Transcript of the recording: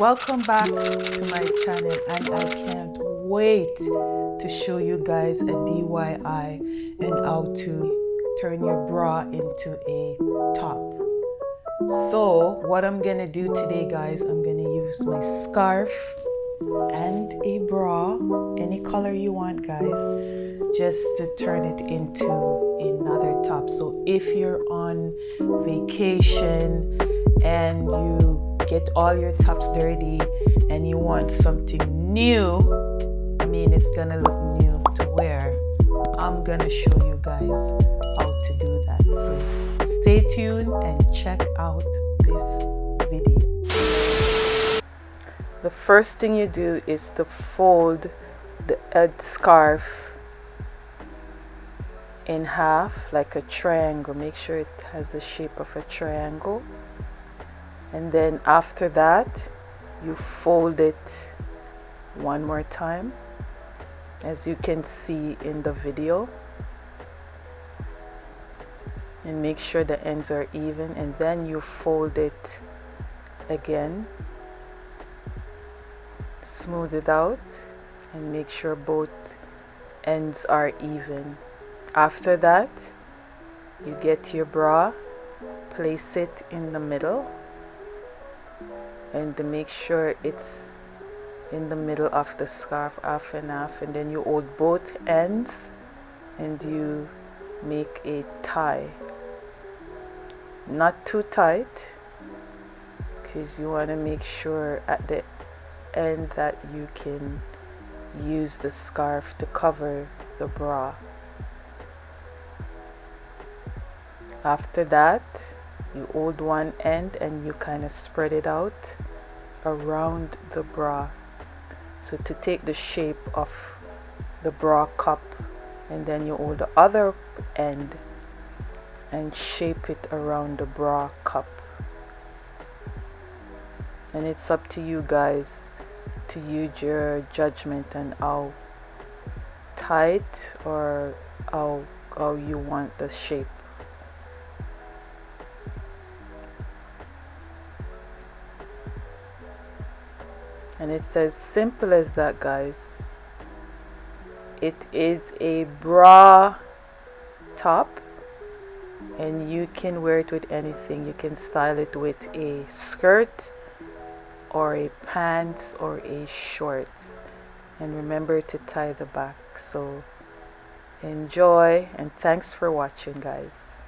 Welcome back to my channel, and I can't wait to show you guys a DIY and how to turn your bra into a top. So what I'm gonna do today, guys, I'm gonna use my scarf and a bra, any color you want, guys, just to turn it into another top. So if you're on vacation and you get all your tops dirty and you want something new, I mean, it's gonna look new to wear, I'm gonna show you guys how to do that. So stay tuned and check out this video. The first thing you do is to fold the scarf in half like a triangle. Make sure it has the shape of a triangle, and then after that you fold it one more time, as you can see in the video, and make sure the ends are even, and then you fold it again, smooth it out, and make sure both ends are even. After that, you get your bra, place it in the middle, and to make sure it's in the middle of the scarf, half and half, and then you hold both ends and you make a tie. Not too tight, because you want to make sure at the end that you can use the scarf to cover the bra. After that, you hold one end and you kind of spread it out around the bra, so to take the shape of the bra cup, and then you hold the other end and shape it around the bra cup. And it's up to you guys to use your judgment on how tight or how you want the shape. And it's as simple as that, guys. It is a bra top, and you can wear it with anything. You can style it with a skirt or a pants or a shorts, and remember to tie the back. So enjoy, and thanks for watching, guys.